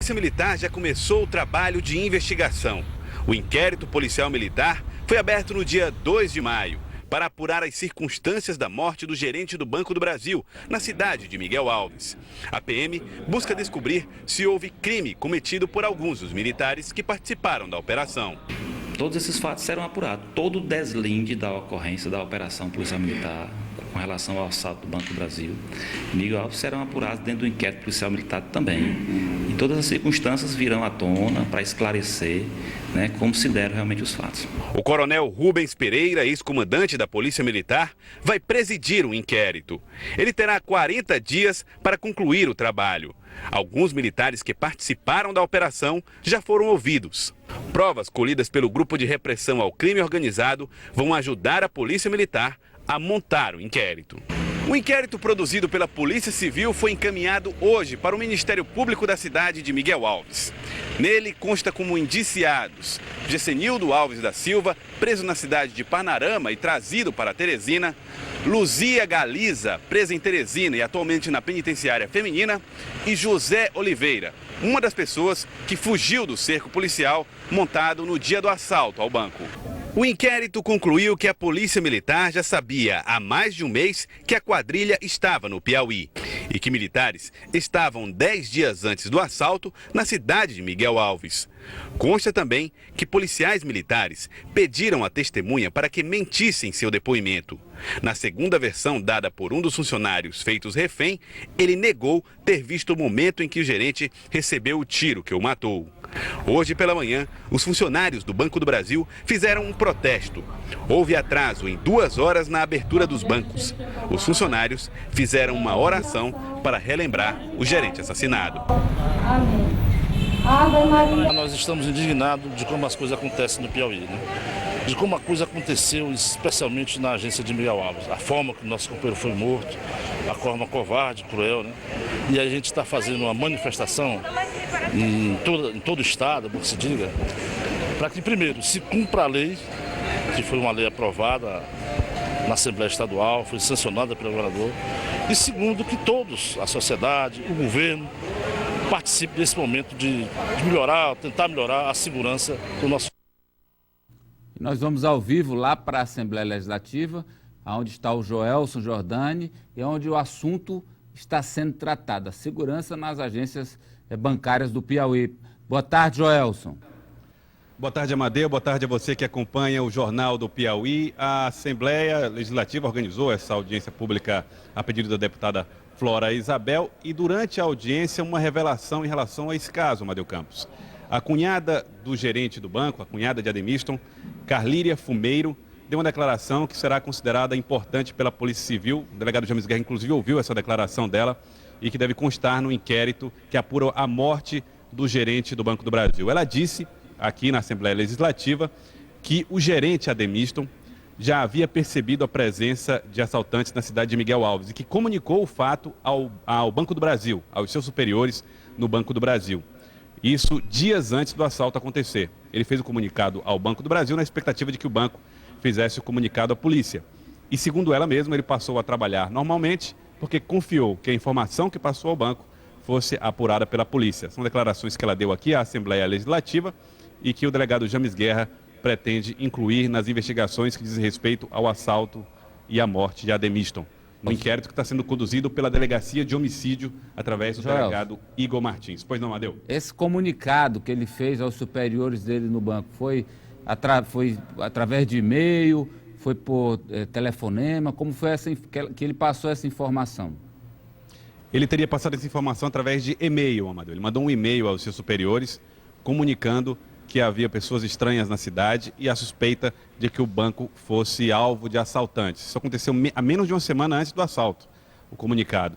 Polícia Militar já começou o trabalho de investigação. O inquérito policial militar foi aberto no dia 2 de maio para apurar as circunstâncias da morte do gerente do Banco do Brasil, na cidade de Miguel Alves. A PM busca descobrir se houve crime cometido por alguns dos militares que participaram da operação. Todos esses fatos serão apurados. Todo o deslinde da ocorrência da operação policial militar com relação ao assalto do Banco do Brasil, Miguel Alves, serão apurados dentro do inquérito policial militar também. E todas as circunstâncias virão à tona para esclarecer, como se deram realmente os fatos. O coronel Rubens Pereira, ex-comandante da Polícia Militar, vai presidir o inquérito. Ele terá 40 dias para concluir o trabalho. Alguns militares que participaram da operação já foram ouvidos. Provas colhidas pelo Grupo de Repressão ao Crime Organizado vão ajudar a Polícia Militar a montar o inquérito. O inquérito produzido pela Polícia Civil foi encaminhado hoje para o Ministério Público da cidade de Miguel Alves. Nele consta como indiciados Gessenildo Alves da Silva, preso na cidade de Parnarama e trazido para Teresina, Luzia Galiza, presa em Teresina e atualmente na penitenciária feminina, e José Oliveira, uma das pessoas que fugiu do cerco policial montado no dia do assalto ao banco. O inquérito concluiu que a Polícia Militar já sabia há mais de um mês que a quadrilha estava no Piauí e que militares estavam 10 dias antes do assalto na cidade de Miguel Alves. Consta também que policiais militares pediram à testemunha para que mentisse em seu depoimento. Na segunda versão dada por um dos funcionários feitos refém, ele negou ter visto o momento em que o gerente recebeu o tiro que o matou. Hoje pela manhã, os funcionários do Banco do Brasil fizeram um protesto. Houve atraso em 2 horas na abertura dos bancos. Os funcionários fizeram uma oração para relembrar o gerente assassinado. Nós estamos indignados de como as coisas acontecem no Piauí, de como a coisa aconteceu, especialmente na agência de Miguel Alves. A forma que o nosso companheiro foi morto, a forma covarde, cruel, E a gente está fazendo uma manifestação em todo o estado, como se diga, para que, primeiro, se cumpra a lei, que foi uma lei aprovada na Assembleia Estadual, foi sancionada pelo governador, e segundo, que todos, a sociedade, o governo, participe desse momento de melhorar, tentar melhorar a segurança do nosso. Nós vamos ao vivo lá para a Assembleia Legislativa, onde está o Joelson Jordani, e onde o assunto está sendo tratado, a segurança nas agências bancárias do Piauí. Boa tarde, Joelson. Boa tarde, Amadeu. Boa tarde a você que acompanha o Jornal do Piauí. A Assembleia Legislativa organizou essa audiência pública a pedido da deputada Flora Isabel e durante a audiência uma revelação em relação a esse caso, Amadeu Campos. A cunhada do gerente do banco, a cunhada de Ademiston, Carlíria Fumeiro, deu uma declaração que será considerada importante pela Polícia Civil. O delegado James Guerra, inclusive, ouviu essa declaração dela e que deve constar no inquérito que apura a morte do gerente do Banco do Brasil. Ela disse, aqui na Assembleia Legislativa, que o gerente Ademiston já havia percebido a presença de assaltantes na cidade de Miguel Alves e que comunicou o fato ao Banco do Brasil, aos seus superiores no Banco do Brasil. Isso dias antes do assalto acontecer. Ele fez o comunicado ao Banco do Brasil na expectativa de que o banco fizesse o comunicado à polícia. E segundo ela mesma, ele passou a trabalhar normalmente porque confiou que a informação que passou ao banco fosse apurada pela polícia. São declarações que ela deu aqui à Assembleia Legislativa e que o delegado James Guerra pretende incluir nas investigações que dizem respeito ao assalto e à morte de Ademiston, no inquérito que está sendo conduzido pela Delegacia de Homicídio através do delegado Igor Martins. Pois não, Amadeu? Esse comunicado que ele fez aos superiores dele no banco foi através de e-mail, foi por telefonema? Como foi que ele passou essa informação? Ele teria passado essa informação através de e-mail, Amadeu. Ele mandou um e-mail aos seus superiores comunicando que havia pessoas estranhas na cidade e a suspeita de que o banco fosse alvo de assaltantes. Isso aconteceu a menos de uma semana antes do assalto, o comunicado.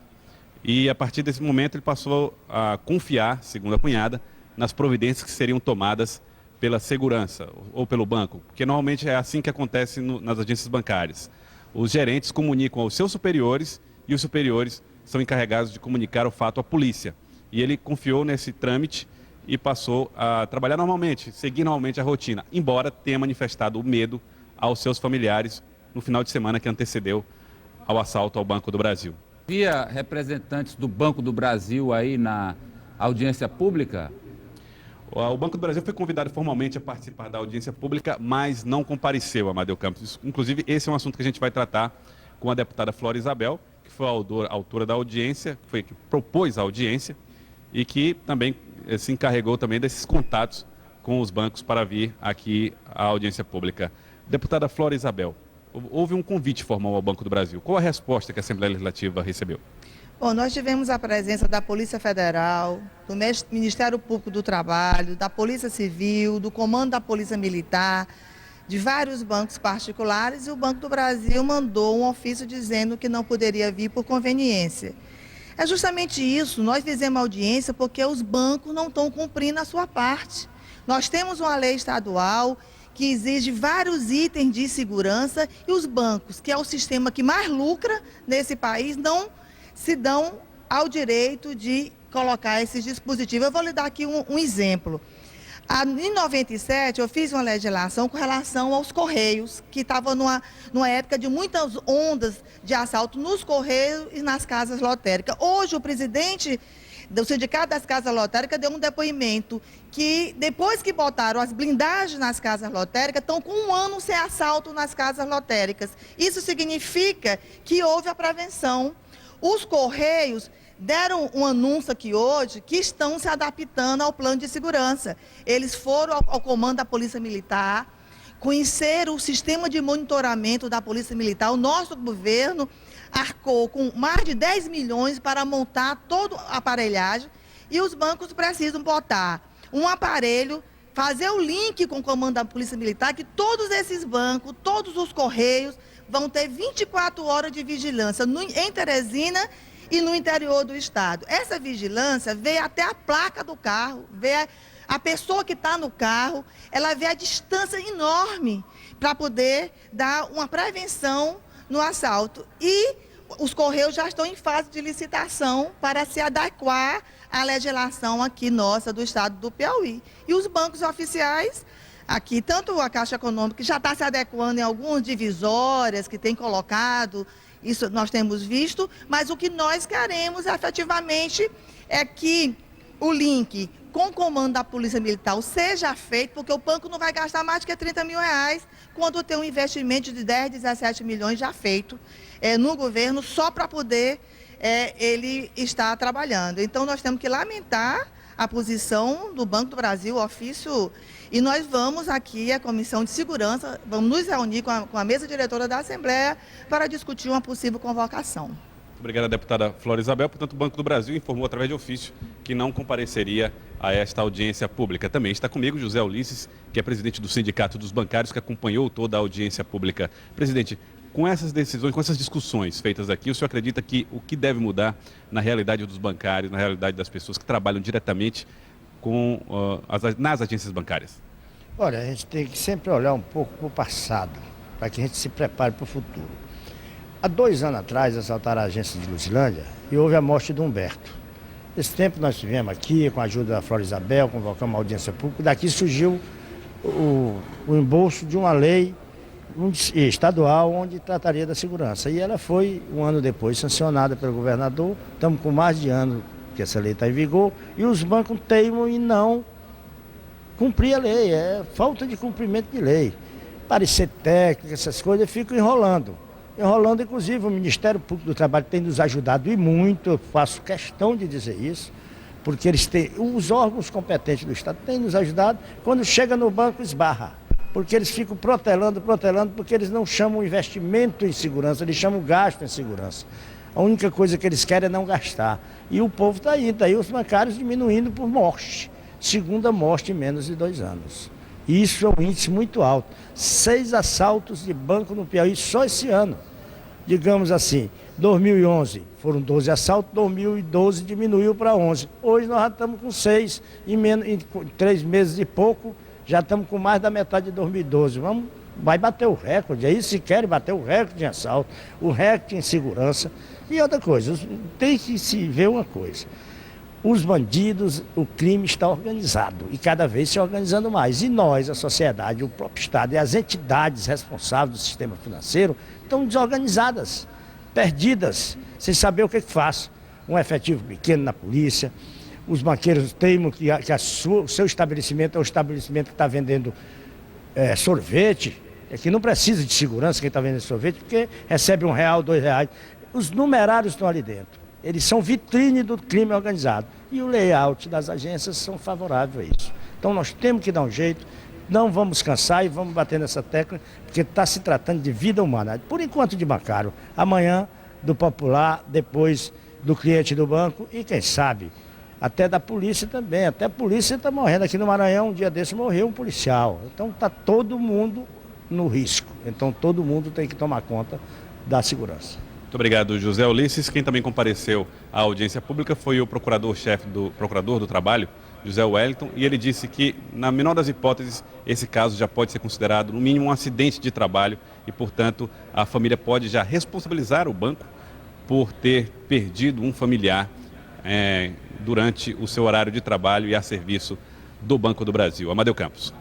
E a partir desse momento ele passou a confiar, segundo a cunhada, nas providências que seriam tomadas pela segurança ou pelo banco, porque normalmente é assim que acontece nas agências bancárias. Os gerentes comunicam aos seus superiores e os superiores são encarregados de comunicar o fato à polícia. E ele confiou nesse trâmite e passou a trabalhar normalmente, seguir normalmente a rotina, embora tenha manifestado o medo aos seus familiares no final de semana que antecedeu ao assalto ao Banco do Brasil. Havia representantes do Banco do Brasil aí audiência pública? O Banco do Brasil foi convidado formalmente a participar da audiência pública, mas não compareceu, Amadeu Campos. Inclusive, esse é um assunto que a gente vai tratar com a deputada Flora Isabel, que foi a autora da audiência, que propôs a audiência e que também se encarregou também desses contatos com os bancos para vir aqui à audiência pública. Deputada Flora Isabel, houve um convite formal ao Banco do Brasil. Qual a resposta que a Assembleia Legislativa recebeu? Bom, nós tivemos a presença da Polícia Federal, do Ministério Público do Trabalho, da Polícia Civil, do Comando da Polícia Militar, de vários bancos particulares, e o Banco do Brasil mandou um ofício dizendo que não poderia vir por conveniência. É justamente isso, nós fizemos audiência porque os bancos não estão cumprindo a sua parte. Nós temos uma lei estadual que exige vários itens de segurança e os bancos, que é o sistema que mais lucra nesse país, não se dão ao direito de colocar esses dispositivos. Eu vou lhe dar aqui um exemplo. Em 97, eu fiz uma legislação com relação aos Correios, que estava numa época de muitas ondas de assalto nos Correios e nas casas lotéricas. Hoje, o presidente do Sindicato das Casas Lotéricas deu um depoimento que, depois que botaram as blindagens nas casas lotéricas, estão com 1 ano sem assalto nas casas lotéricas. Isso significa que houve a prevenção. Os Correios deram um anúncio aqui hoje que estão se adaptando ao plano de segurança. Eles foram ao comando da Polícia Militar, conheceram o sistema de monitoramento da Polícia Militar. O nosso governo arcou com mais de 10 milhões para montar toda a aparelhagem e os bancos precisam botar um aparelho, fazer o link com o comando da Polícia Militar, que todos esses bancos, todos os Correios vão ter 24 horas de vigilância em Teresina e no interior do estado. Essa vigilância vê até a placa do carro, vê a pessoa que está no carro, ela vê a distância enorme para poder dar uma prevenção no assalto. E os Correios já estão em fase de licitação para se adequar à legislação aqui nossa do estado do Piauí. E os bancos oficiais aqui, tanto a Caixa Econômica, que já está se adequando em algumas divisórias que tem colocado, isso nós temos visto, mas o que nós queremos efetivamente é que o link com o comando da Polícia Militar seja feito, porque o banco não vai gastar mais do que 30 mil reais quando tem um investimento de 10, 17 milhões já feito no governo, só para poder ele estar trabalhando. Então, nós temos que lamentar a posição do Banco do Brasil, o ofício, e nós vamos aqui, a Comissão de Segurança, vamos nos reunir com a mesa diretora da Assembleia para discutir uma possível convocação. Muito obrigado, deputada Flora Isabel. Portanto, o Banco do Brasil informou através de ofício que não compareceria a esta audiência pública. Também está comigo José Ulisses, que é presidente do Sindicato dos Bancários, que acompanhou toda a audiência pública. Presidente, com essas decisões, com essas discussões feitas aqui, o senhor acredita que o que deve mudar na realidade dos bancários, na realidade das pessoas que trabalham diretamente nas agências bancárias? Olha, a gente tem que sempre olhar um pouco para o passado, para que a gente se prepare para o futuro. Há 2 anos atrás, assaltaram a agência de Luzilândia e houve a morte de Humberto. Nesse tempo nós tivemos aqui, com a ajuda da Flora Isabel, convocamos uma audiência pública, daqui surgiu o embolso de uma lei estadual onde trataria da segurança. E ela foi, 1 ano depois, sancionada pelo governador. Estamos com mais de ano que essa lei está em vigor e os bancos teimam em não cumprir a lei. É falta de cumprimento de lei. Parecer técnica, essas coisas, ficam enrolando. Enrolando, inclusive, o Ministério Público do Trabalho tem nos ajudado e muito, eu faço questão de dizer isso, porque os órgãos competentes do Estado têm nos ajudado, quando chega no banco esbarra. Porque eles ficam protelando, porque eles não chamam investimento em segurança, eles chamam gasto em segurança. A única coisa que eles querem é não gastar. E o povo está aí os bancários diminuindo por morte. Segunda morte em menos de 2 anos. Isso é um índice muito alto. 6 assaltos de banco no Piauí só esse ano. Digamos assim, 2011 foram 12 assaltos, 2012 diminuiu para 11. Hoje nós já estamos com 6, em 3 meses e pouco, já estamos com mais da metade de 2012. Vai bater o recorde, aí se querem bater o recorde em assalto, o recorde em segurança. E outra coisa, tem que se ver uma coisa. Os bandidos, o crime está organizado e cada vez se organizando mais. E nós, a sociedade, o próprio Estado e as entidades responsáveis do sistema financeiro estão desorganizadas, perdidas, sem saber o que faz. Um efetivo pequeno na polícia, os banqueiros teimam que o seu estabelecimento é o estabelecimento que está vendendo sorvete, que não precisa de segurança quem está vendendo sorvete, porque recebe R$1, R$2. Os numerários estão ali dentro. Eles são vitrine do crime organizado. E o layout das agências são favoráveis a isso. Então nós temos que dar um jeito, não vamos cansar e vamos bater nessa tecla, porque está se tratando de vida humana. Por enquanto de bancário, amanhã do popular, depois do cliente do banco e quem sabe até da polícia também. Até a polícia está morrendo. Aqui no Maranhão, um dia desse, morreu um policial. Então está todo mundo no risco. Então todo mundo tem que tomar conta da segurança. Muito obrigado, José Ulisses. Quem também compareceu à audiência pública foi o procurador-chefe do Procurador do Trabalho, José Wellington, e ele disse que, na menor das hipóteses, esse caso já pode ser considerado, no mínimo, um acidente de trabalho e, portanto, a família pode já responsabilizar o banco por ter perdido um familiar durante o seu horário de trabalho e a serviço do Banco do Brasil. Amadeu Campos.